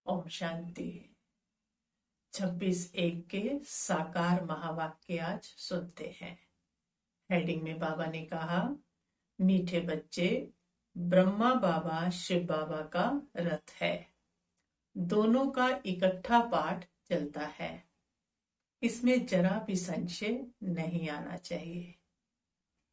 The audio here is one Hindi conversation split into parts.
ओम शांति। 26/1 के साकार महावाक्य आज सुनते हैं। हेडिंग में बाबा ने कहा, मीठे बच्चे, ब्रह्मा बाबा शिव बाबा का रथ है। दोनों का इकट्ठा पाठ चलता है। इसमें जरा भी संशय नहीं आना चाहिए।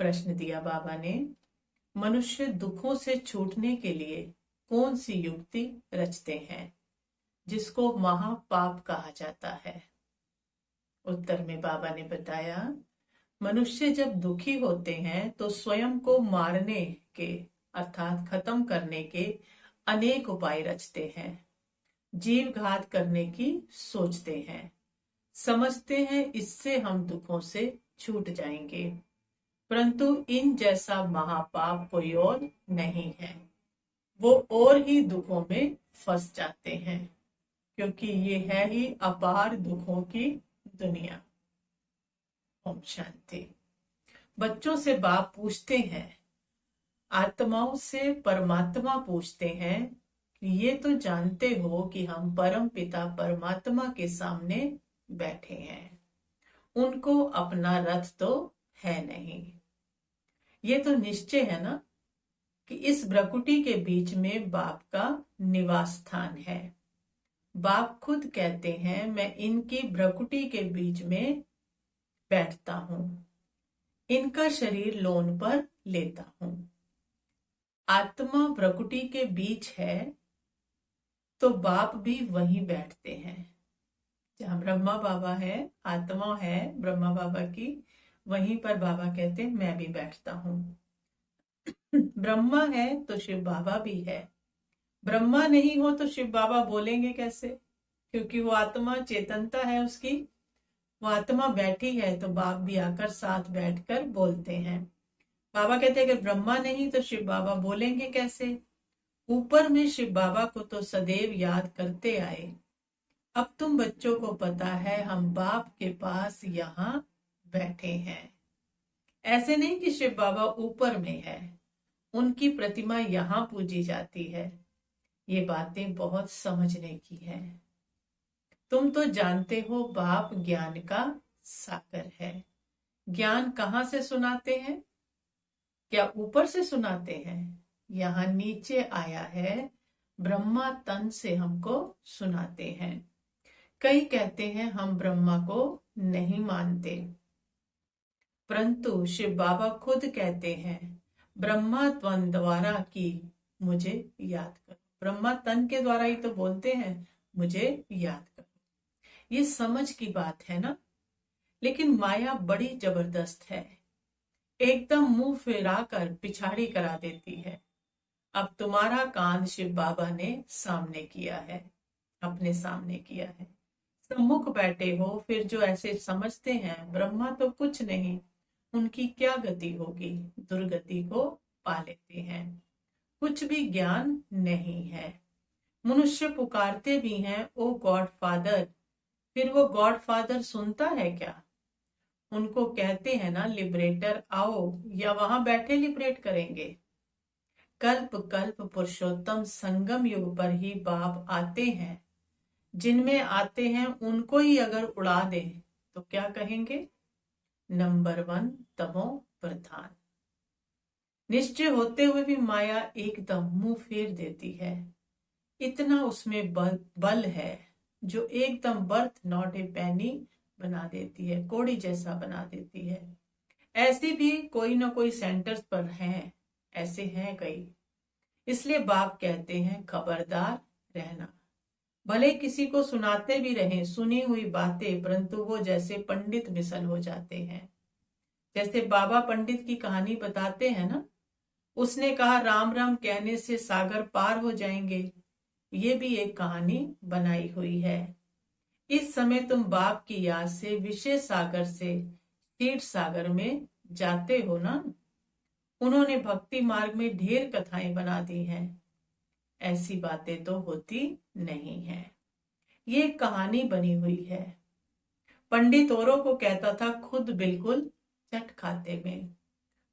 प्रश्न दिया बाबा ने, मनुष्य दुखों से छूटने के लिए कौन सी युक्ति रचते हैं जिसको महापाप कहा जाता है। उत्तर में बाबा ने बताया, मनुष्य जब दुखी होते हैं तो स्वयं को मारने के अर्थात खत्म करने के अनेक उपाय रचते हैं। जीव घात करने की सोचते हैं। समझते हैं इससे हम दुखों से छूट जाएंगे, परंतु इन जैसा महापाप कोई और नहीं है। वो और ही दुखों में फंस जाते हैं, क्योंकि ये है ही अपार दुखों की दुनिया। ओम शांति। बच्चों से बाप पूछते हैं, आत्माओं से परमात्मा पूछते हैं, ये तो जानते हो कि हम परम पिता परमात्मा के सामने बैठे हैं। उनको अपना रथ तो है नहीं। ये तो निश्चय है ना कि इस भ्रकुटी के बीच में बाप का निवास स्थान है। बाप खुद कहते हैं, मैं इनकी भ्रकुटी के बीच में बैठता हूं, इनका शरीर लोन पर लेता हूं। आत्मा भ्रकुटी के बीच है तो बाप भी वहीं बैठते हैं। जहां ब्रह्मा बाबा है, आत्मा है ब्रह्मा बाबा की, वहीं पर बाबा कहते हैं मैं भी बैठता हूं। ब्रह्मा है तो शिव बाबा भी है। ब्रह्मा नहीं हो तो शिव बाबा बोलेंगे कैसे? क्योंकि वो आत्मा चेतनता है उसकी, वो आत्मा बैठी है तो बाप भी आकर साथ बैठकर बोलते हैं। बाबा कहते हैं कि ब्रह्मा नहीं तो शिव बाबा बोलेंगे कैसे? ऊपर में शिव बाबा को तो सदैव याद करते आए। अब तुम बच्चों को पता है हम बाप के पास यहाँ बैठे हैं। ऐसे नहीं कि शिव बाबा ऊपर में है, उनकी प्रतिमा यहाँ पूजी जाती है। ये बातें बहुत समझने की है। तुम तो जानते हो बाप ज्ञान का सागर है। ज्ञान कहाँ से सुनाते हैं? क्या ऊपर से सुनाते हैं? यहाँ नीचे आया है, ब्रह्मा तन से हमको सुनाते हैं। कई कहते हैं हम ब्रह्मा को नहीं मानते, परंतु शिव बाबा खुद कहते हैं, ब्रह्मा तन द्वारा की मुझे याद करो। ब्रह्मा तन के द्वारा ही तो बोलते हैं, मुझे याद करो। ये समझ की बात है ना। लेकिन माया बड़ी जबरदस्त है, एकदम मुंह फिराकर पिछाड़ी करा देती है। अब तुम्हारा कान शिव बाबा ने सामने किया है, अपने सामने किया है, सम्मुख बैठे हो, फिर जो ऐसे समझते हैं ब्रह्मा तो कुछ नहीं, उनकी क्या गति होगी, दुर्गति को पा लेते हैं। कुछ भी ज्ञान नहीं है। मनुष्य पुकारते भी हैं ओ गॉड फादर, फिर वो गॉड फादर सुनता है क्या? उनको कहते हैं ना लिबरेटर आओ, या वहां बैठे लिबरेट करेंगे? कल्प कल्प पुरुषोत्तम संगम युग पर ही बाप आते हैं। जिनमें आते हैं उनको ही अगर उड़ा दे तो क्या कहेंगे? नंबर 1 तमो प्रधान। निश्चय होते हुए भी माया एकदम मुंह फेर देती है। इतना उसमें बल है जो एकदम बर्थ नॉट ए पैनी बना देती है, कोड़ी जैसा बना देती है। ऐसे भी कोई ना कोई सेंटर्स पर हैं, ऐसे हैं कई। इसलिए बाप कहते हैं खबरदार रहना। भले किसी को सुनाते भी रहें सुनी हुई बातें, परंतु वो जैसे पंडित मिसल हो जाते हैं। जैसे बाबा पंडित की कहानी बताते हैं ना, उसने कहा राम राम कहने से सागर पार हो जाएंगे। ये भी एक कहानी बनाई हुई है। इस समय तुम बाप की याद से विशेष सागर से क्षीर सागर में जाते हो ना। उन्होंने भक्ति मार्ग में ढेर कथाएं बना दी हैं। ऐसी बातें तो होती नहीं है, ये कहानी बनी हुई है। पंडित औरों को कहता था खुद बिल्कुल चट खाते में,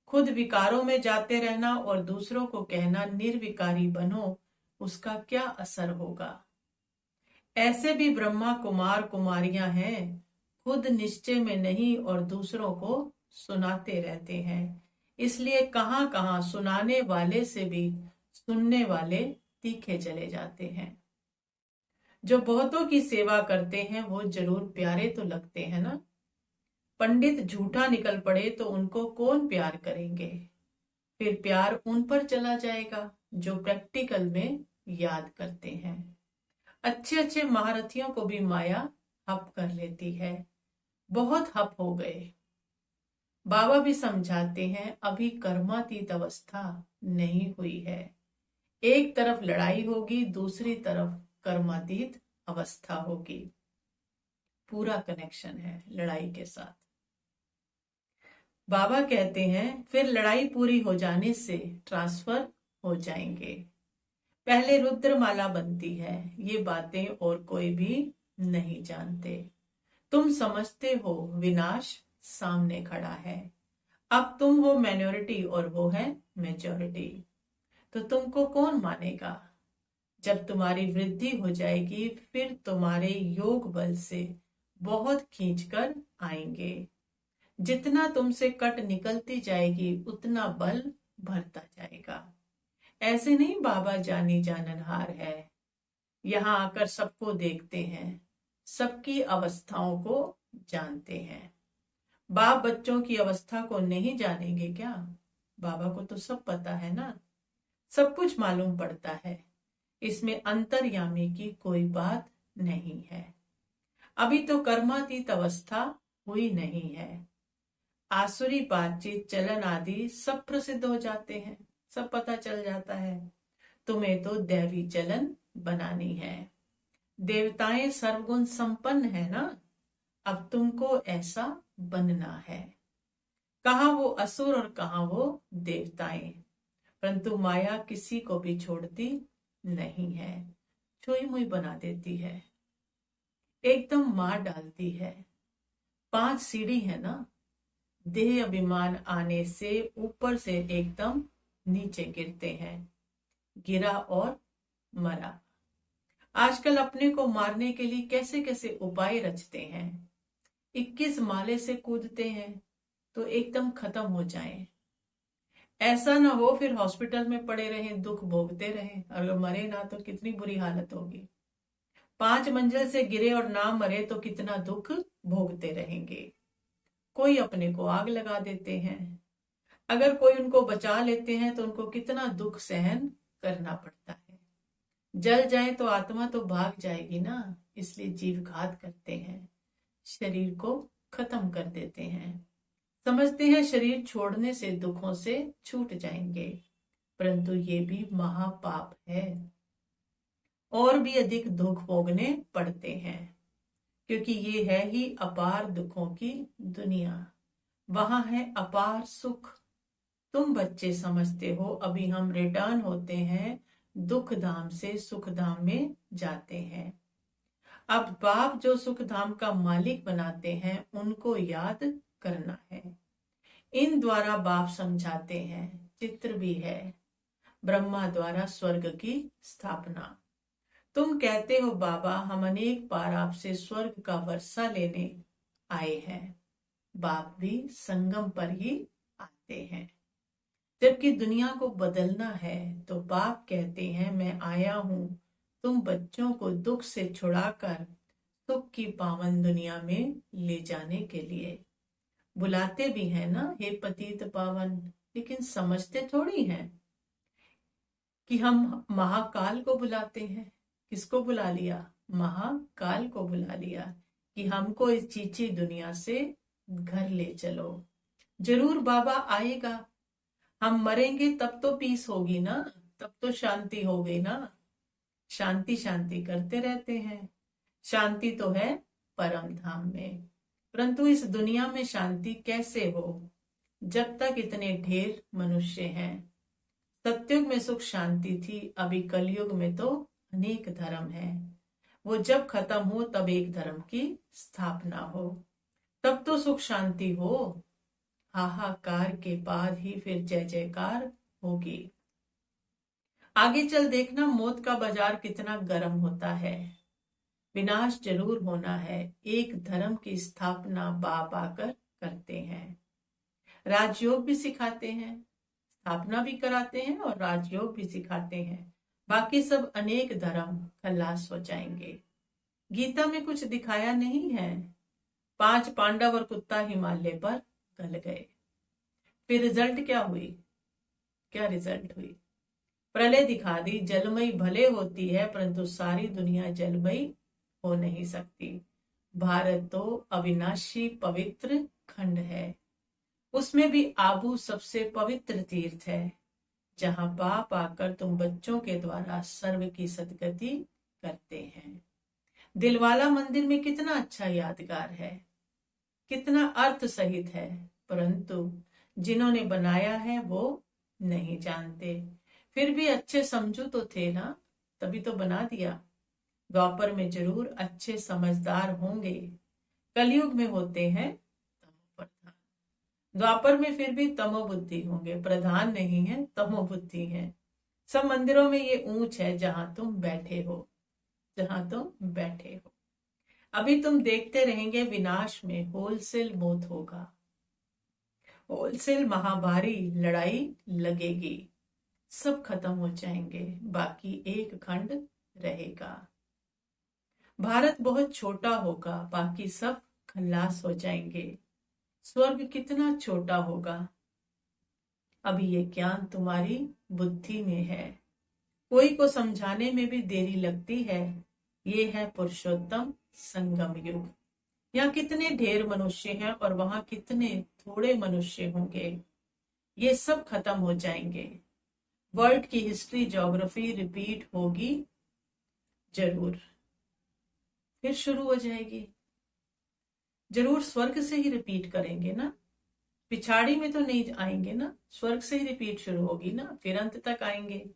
खुद विकारों में जाते रहना और दूसरों को कहना निर्विकारी बनो, उसका क्या असर होगा। ऐसे भी ब्रह्मा कुमार कुमारियां हैं, खुद निश्चय में नहीं और दूसरों को सुनाते रहते हैं। इसलिए कहां कहां सुनाने वाले से भी सुनने वाले तीखे चले जाते हैं। जो बहुतों की सेवा करते हैं वो जरूर प्यारे तो लगते हैं ना। पंडित झूठा निकल पड़े तो उनको कौन प्यार करेंगे। फिर प्यार उन पर चला जाएगा जो प्रैक्टिकल में याद करते हैं। अच्छे अच्छे महारथियों को भी माया हप कर लेती है। बहुत हप हो गए। बाबा भी समझाते हैं अभी कर्मातीत अवस्था नहीं हुई है। एक तरफ लड़ाई होगी, दूसरी तरफ कर्मातीत अवस्था होगी। पूरा कनेक्शन है लड़ाई के साथ। बाबा कहते हैं फिर लड़ाई पूरी हो जाने से ट्रांसफर हो जाएंगे। पहले रुद्रमाला बनती है, ये बातें और कोई भी नहीं जानते। तुम समझते हो विनाश सामने खड़ा है। अब तुम हो माइनॉरिटी और वो है मेजॉरिटी। तो तुमको कौन मानेगा। जब तुम्हारी वृद्धि हो जाएगी फिर तुम्हारे योग बल से बहुत खींचकर आएंगे। जितना तुमसे कट निकलती जाएगी उतना बल भरता जाएगा। ऐसे नहीं बाबा जानी जाननहार है। यहाँ आकर सबको देखते हैं, सबकी अवस्थाओं को जानते हैं। बाप बच्चों की अवस्था को नहीं जानेंगे क्या। बाबा को तो सब पता है ना, सब कुछ मालूम पड़ता है। इसमें अंतर्यामी की कोई बात नहीं है। अभी तो कर्मातीत अवस्था हुई नहीं है। आसुरी बातचीत चलन आदि सब प्रसिद्ध हो जाते हैं, सब पता चल जाता है। तुम्हें तो दैवी चलन बनानी है। देवताएं सर्वगुण संपन्न है ना, अब तुमको ऐसा बनना है। कहाँ वो असुर और कहाँ वो देवताएं। परंतु माया किसी को भी छोड़ती नहीं है, छुई मुई बना देती है, एकदम मार डालती है। 5 सीढ़ी है ना, देह अभिमान आने से ऊपर से एकदम नीचे गिरते हैं। गिरा और मरा। आजकल अपने को मारने के लिए कैसे कैसे उपाय रचते हैं। 21 माले से कूदते हैं तो एकदम खत्म हो जाएं। ऐसा ना हो फिर हॉस्पिटल में पड़े रहें, दुख भोगते रहें। अगर मरे ना तो कितनी बुरी हालत होगी। 5 मंजिल से गिरे और ना मरे तो कितना दुख भोगते रहेंगे। कोई अपने को आग लगा देते हैं। अगर कोई उनको बचा लेते हैं तो उनको कितना दुख सहन करना पड़ता है। जल जाए तो आत्मा तो भाग जाएगी ना, इसलिए जीव घात करते हैं, शरीर को खत्म कर देते हैं। समझते हैं शरीर छोड़ने से दुखों से छूट जाएंगे, परंतु ये भी महापाप है। और भी अधिक दुख भोगने पड़ते हैं, क्योंकि ये है ही अपार दुखों की दुनिया। वहां है अपार सुख। तुम बच्चे समझते हो अभी हम रिटर्न होते हैं, दुख धाम से सुख धाम में जाते हैं। अब बाप जो सुख धाम का मालिक बनाते हैं उनको याद करना है। इन द्वारा बाप समझाते हैं, चित्र भी है ब्रह्मा द्वारा स्वर्ग की स्थापना। तुम कहते हो बाबा हम अनेक बार आपसे स्वर्ग का वर्षा लेने आए हैं। बाप भी संगम पर ही आते हैं। जबकि दुनिया को बदलना है तो बाप कहते हैं मैं आया हूं तुम बच्चों को दुख से छुड़ाकर सुख की पावन दुनिया में ले जाने के लिए। बुलाते भी हैं ना, हे पतित पावन, लेकिन समझते थोड़ी हैं कि हम महाकाल को बुलाते हैं। किसको बुला लिया? महाकाल को बुला लिया कि हमको इस चीची दुनिया से घर ले चलो। जरूर बाबा आएगा, हम मरेंगे तब तो पीस होगी ना, तब तो शांति हो गई ना। शांति शांति करते रहते हैं। शांति तो है परम धाम में, परंतु इस दुनिया में शांति कैसे हो जब तक इतने ढेर मनुष्य हैं। सतयुग में सुख शांति थी, अभी कलयुग में तो अनेक धर्म है। वो जब खत्म हो तब एक धर्म की स्थापना हो, तब तो सुख शांति हो। हाहाकार के बाद ही फिर जय जयकार होगी। आगे चल देखना मौत का बाजार कितना गर्म होता है। विनाश जरूर होना है। एक धर्म की स्थापना बाप आकर करते हैं। राजयोग भी सिखाते हैं, स्थापना भी कराते हैं और राजयोग भी सिखाते हैं। बाकी सब अनेक धर्म खल्लास हो जाएंगे। गीता में कुछ दिखाया नहीं है। 5 पांडव और कुत्ता हिमालय पर गल गए। फिर रिजल्ट क्या हुई? क्या रिजल्ट हुई? प्रलय दिखा दी। जलमयी भले होती है परंतु सारी दुनिया जलमयी हो नहीं सकती। भारत तो अविनाशी पवित्र खंड है। उसमें भी आबू सबसे पवित्र तीर्थ है, जहां बाप आकर तुम बच्चों के द्वारा सर्व की सदगति करते हैं। दिलवाला मंदिर में कितना अच्छा यादगार है, कितना अर्थ सहित है, परंतु जिन्होंने बनाया है वो नहीं जानते। फिर भी अच्छे समझू तो थे ना, तभी तो बना दिया। द्वापर में जरूर अच्छे समझदार होंगे, कलयुग में होते हैं तमो प्रधान। द्वापर में फिर भी तमो बुद्धि होंगे, प्रधान नहीं है, तमो बुद्धि है। सब मंदिरों में ये ऊंच है जहां तुम बैठे हो, जहां तुम बैठे हो। अभी तुम देखते रहेंगे विनाश में होलसेल मौत होगा, होलसेल महाभारी लड़ाई लगेगी, सब खत्म हो जाएंगे, बाकी एक खंड रहेगा। भारत बहुत छोटा होगा, बाकी सब खल्लास हो जाएंगे। स्वर्ग कितना छोटा होगा। अभी ये ज्ञान तुम्हारी बुद्धि में है, कोई को समझाने में भी देरी लगती है। ये है पुरुषोत्तम संगम युग। यहाँ कितने ढेर मनुष्य हैं और वहां कितने थोड़े मनुष्य होंगे। ये सब खत्म हो जाएंगे। वर्ल्ड की हिस्ट्री ज्योग्राफी रिपीट होगी जरूर, फिर शुरू हो जाएगी। जरूर स्वर्ग से ही रिपीट करेंगे ना, पिछाड़ी में तो नहीं आएंगे ना, स्वर्ग से ही रिपीट शुरू होगी ना, फिर अंत तक आएंगे।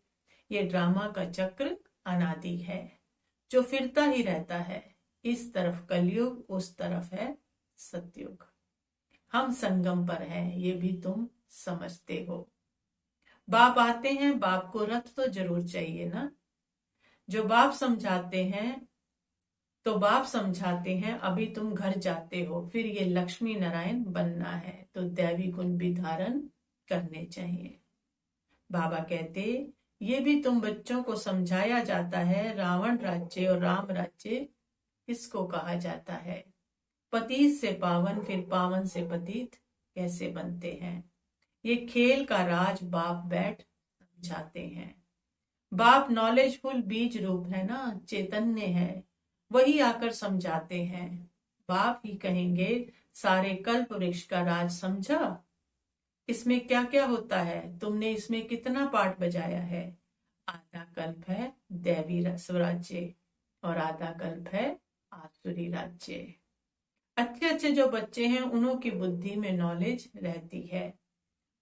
ये ड्रामा का चक्र अनादि है जो फिरता ही रहता है। इस तरफ कलयुग, उस तरफ है सतयुग। हम संगम पर हैं, ये भी तुम समझते हो। बाप आते हैं, बाप को रथ तो जरूर चाहिए ना। जो बाप समझाते हैं तो बाप समझाते हैं, अभी तुम घर जाते हो, फिर ये लक्ष्मी नारायण बनना है तो दैवी गुण भी धारण करने चाहिए। बाबा कहते, ये भी तुम बच्चों को समझाया जाता है, रावण राज्य और राम राज्य किसको कहा जाता है। पतित से पावन, फिर पावन से पतित कैसे बनते हैं। ये खेल का राज बाप बैठ समझाते हैं। बाप नॉलेजफुल बीज रूप है ना, चैतन्य है, वही आकर समझाते हैं। बाप ही कहेंगे, सारे कल्प वृक्ष का राज समझा, इसमें क्या क्या होता है, तुमने इसमें कितना पार्ट बजाया है। आधा कल्प है दैवी स्वराज्य और आधा कल्प है आसुरी राज्य। अच्छे अच्छे जो बच्चे हैं उन्हों की बुद्धि में नॉलेज रहती है।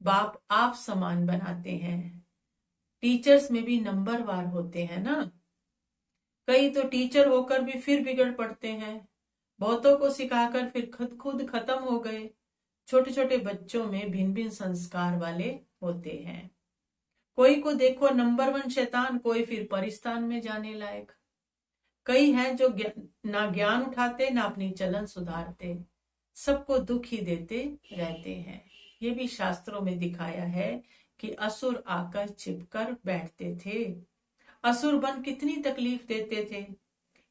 बाप आप समान बनाते हैं। टीचर्स में भी नंबर वार होते हैं ना, कई तो टीचर होकर भी फिर बिगड़ पड़ते हैं, बहुतों को सिखाकर फिर खुद खुद खत्म हो गए। छोटे छोटे बच्चों में भिन्न भिन्न संस्कार वाले होते हैं। कोई को देखो नंबर 1 शैतान, कोई फिर परिस्तान में जाने लायक। कई हैं जो ना ज्ञान उठाते ना अपनी चलन सुधारते, सबको दुख ही देते रहते हैं। ये भी शास्त्रों में दिखाया है कि असुर आकर छिपकर बैठते थे। असुर बन कितनी तकलीफ देते थे।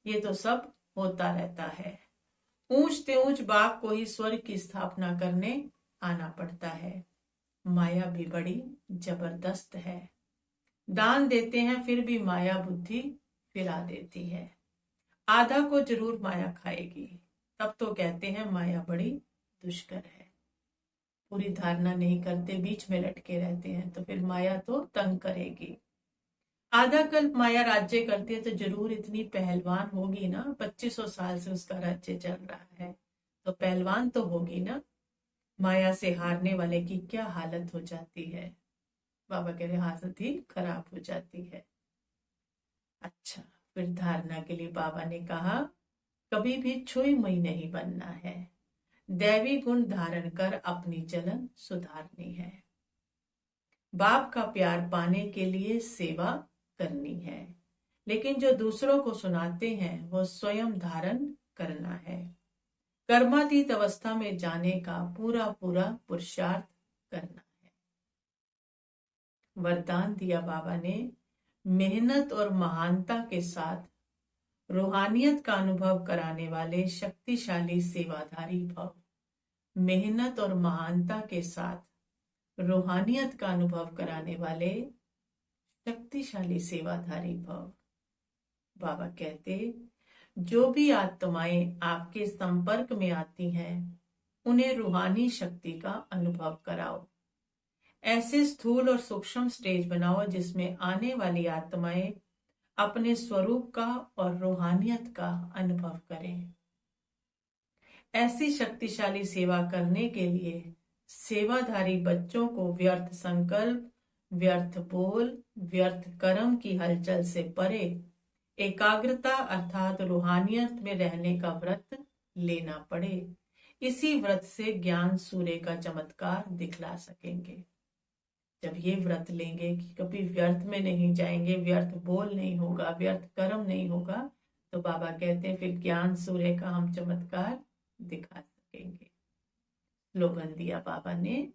ये तो सब होता रहता है। ऊंचते ऊंच बाप को ही स्वर्ग की स्थापना करने आना पड़ता है। माया भी बड़ी जबरदस्त है। दान देते हैं फिर भी माया बुद्धि फिरा देती है। आधा को जरूर माया खाएगी, तब तो कहते हैं माया बड़ी दुष्कर है। पूरी धारणा नहीं करते, बीच में लटके रहते हैं, तो फिर माया तो तंग करेगी। आधा कल्प माया राज्य करती है तो जरूर इतनी पहलवान होगी ना, 2500 साल से उसका राज्य चल रहा है तो पहलवान तो होगी ना। माया से हारने वाले की क्या हालत हो जाती है, बाबा कह रहे हालत ही खराब हो जाती है। अच्छा, फिर धारणा के लिए बाबा ने कहा, कभी भी छुई मुई नहीं बनना है, दैवी गुण धारण कर अपनी चलन सुधारनी है। बाप का प्यार पाने के लिए सेवा करनी है, लेकिन जो दूसरों को सुनाते हैं वो स्वयं धारण करना है। कर्मातीत अवस्था में जाने का पूरा पूरा पुरुषार्थ करना है। वरदान दिया बाबा ने, मेहनत और महानता के साथ रूहानियत का अनुभव कराने वाले शक्तिशाली सेवाधारी भव। मेहनत और महानता के साथ रूहानियत का अनुभव कराने वाले शक्तिशाली सेवाधारी भव। बाबा कहते, जो भी आत्माएं आपके संपर्क में आती हैं उन्हें रूहानी शक्ति का अनुभव कराओ। ऐसे स्थूल और सूक्ष्म स्टेज बनाओ जिसमें आने वाली आत्माएं अपने स्वरूप का और रूहानियत का अनुभव करें। ऐसी शक्तिशाली सेवा करने के लिए सेवाधारी बच्चों को व्यर्थ संकल्प, व्यर्थ बोल, व्यर्थ कर्म की हलचल से परे एकाग्रता अर्थात रूहानियत में रहने का व्रत लेना पड़े। इसी व्रत से ज्ञान सूर्य का चमत्कार दिखला सकेंगे। जब ये व्रत लेंगे कि कभी व्यर्थ में नहीं जाएंगे, व्यर्थ बोल नहीं होगा, व्यर्थ कर्म नहीं होगा, तो बाबा कहते हैं फिर ज्ञान सूर्य का हम चमत्कार दिखा सकेंगे। स्लोगन दिया बाबा ने,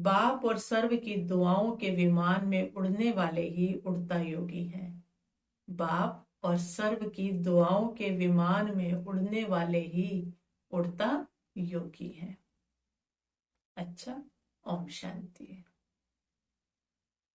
बाप और सर्व की दुआओं के विमान में उड़ने वाले ही उड़ता योगी हैं। बाप और सर्व की दुआओं के विमान में उड़ने वाले ही उड़ता योगी हैं। अच्छा, ओम शांति।